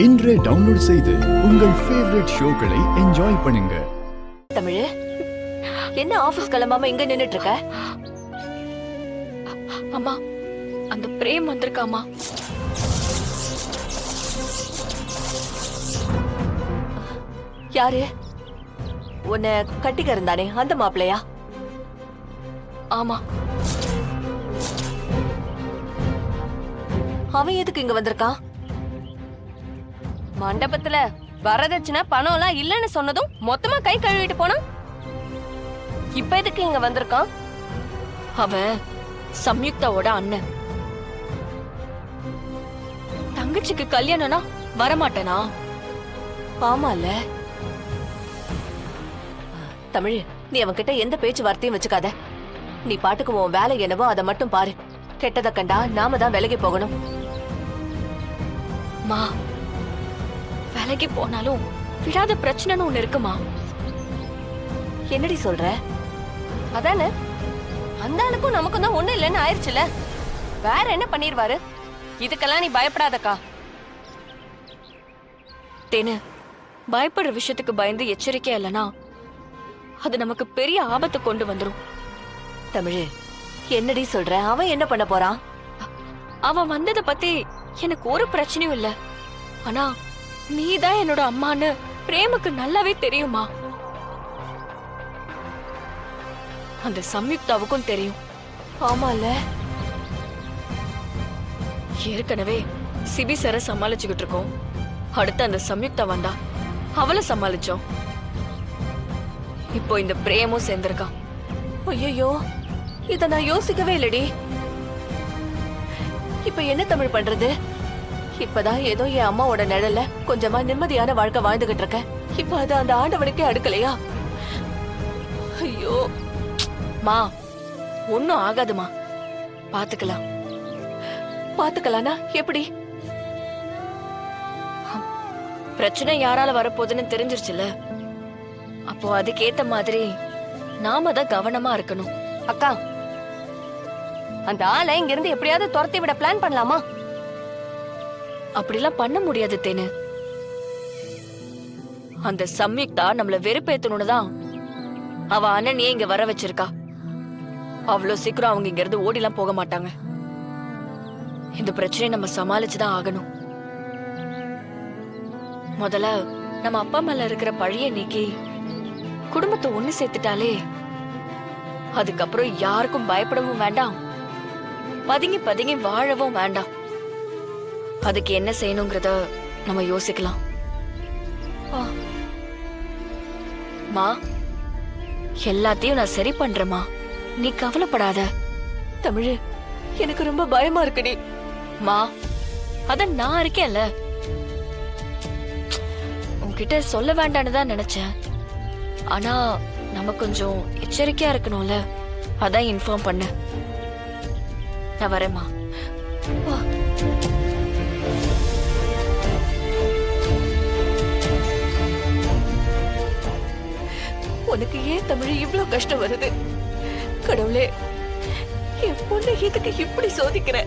இன்றே டவுன்லோட் செய்து உங்கள் ஃபேவரட் ஷோக்களை என்ஜாய் பண்ணுங்க. தமிழ், என்ன ஆபீஸ் கிளம்பாம இங்க நின்னுட்டு இருக்க? அம்மா, அந்த பிரேம் வந்திருக்காமா. யாரு? உன்னை கட்டிக்க இருந்தானே அந்த மாப்பிளையா? ஆமா. அவன் எதுக்கு இங்க வந்திருக்கான்? மண்டபத்துல வரதட்சணை பணம் எல்லாம் இல்லன்னு சொன்னதும் மொத்தமா கை கழுவிட்டு போனா. இப்ப எதுக்கு இங்க வந்திருக்கான்? அவன் சம்யுக்தாவோட அண்ணன். தங்கச்சிக்கு கல்யாணம்னா வரமாட்டேனா? ஆமால. தமிழ், நீ அவன்கிட்ட எந்த பேச்சுவார்த்தையும் வச்சுக்காத. நீ பாட்டுக்கு உன் வேலை என்னவோ அதை மட்டும் பாரு. கெட்டதை கண்டா நாம தான் விலகி போகணும். மா, விலகி போனாலும் விடாத பிரச்சனைன்னு ஒண்ணு இருக்குமா? என்னடி சொல்ற? அதானே, அந்த ஆளுக்கும் நமக்கும் தான் ஒண்ணு இல்லைன்னு ஆயிடுச்சுல. வேற என்ன பண்ணிருவாரு? இதுக்கெல்லாம் நீ பயப்படாதக்கா. தேனு, பயப்படுற விஷயத்துக்கு பயந்து எச்சரிக்கையா இல்லனா அது நமக்கு பெரிய ஆபத்து கொண்டு வந்துரும். தமிழ், என்னடி சொல்ற? அவன் என்ன பண்ண போறான்? அவன் வந்ததை பத்தி எனக்கு ஒரு பிரச்சனையும் இல்ல. ஆனா நீதான் என்னோட அம்மான்னு பிரேமுக்கு நல்லாவே தெரியுமா? அந்த சம்யுக்தாவுக்கும் தெரியும். ஆமால. ஏற்கனவே சிபி சார சமாளிச்சுக்கிட்டு இருக்கோம். அடுத்து அந்த சம்யுக்தா வந்தா அவளை சமாளிச்சோம். இப்போ இந்த பிரேமும் சேர்ந்திருக்கான். ஐயோ, இத நான் யோசிக்கவே இல்லடி. இப்ப என்ன தமிழ் பண்றது? இப்பதான் ஏதோ என் அம்மாவோட நிழல்ல கொஞ்சமா நிம்மதியான வாழ்க்கை வாழ்ந்துகிட்டு இருக்கேன். இப்ப அது அந்த ஆண்டவனுக்கே அடுக்கலையா? ஐயோ. மா, ஒன்னும் ஆகாதுமா, பாத்துக்கலாம். பாத்துக்கலானா எப்படி? பிரச்சனை யாரால வரப்போகுதுன்னு தெரிஞ்சிருச்சுல. அப்போ அதுக்கேத்த மாதிரி நாம தான் கவனமா இருக்கணும். அக்கா, அந்த ஆளை இங்க இருந்து எப்படியாவது துரத்தி விட பிளான் பண்ணலாமா? அப்படிலாம் பண்ண முடியாது தேனு. அந்த சம்யுக்தா நம்மள வெறுப்பேத்தணும்னு தான் அவ அண்ணனையே இங்க வர வச்சிருக்கா. அவ்வளவு சீக்கிரம் அவங்க இங்க இருந்து ஓடிலாம் போக மாட்டாங்க. இந்த பிரச்சனையை நம்ம சமாளிச்சுதான் ஆகணும். முதல்ல நம்ம அப்பா மேல இருக்கிற பழிய நீக்கி குடும்பத்தை ஒண்ணு சேர்த்துட்டாலே அதுக்கப்புறம் யாருக்கும் பயப்படவும் வேண்டாம், பதுங்கி பதுங்கி வாழவும் வேண்டாம். அதுக்கு என்ன செய்யணுங்கிறத நம்ம யோசிக்கலாம். மா, எல்லாத்தையும் நான் சரி பண்றேமா, நீ கவலைப்படாத. தமிழ், எனக்கு ரொம்ப பயமா இருக்குடி. மா, அத நான் இருக்கேன்ல. உன்கிட்ட சொல்ல வேண்டான்னு தான் நினைச்சேன். ஆனா நம்ம கொஞ்சம் எச்சரிக்கையா இருக்கணும்ல, அதான் இன்ஃபார்ம் பண்ண. நான் வரேம்மா. உனக்கு ஏன் தமிழ் இவ்வளவு கஷ்டம் வருது? கடவுளே, என் பொண்ணு எதுக்கு இப்படி சோதிக்கிற?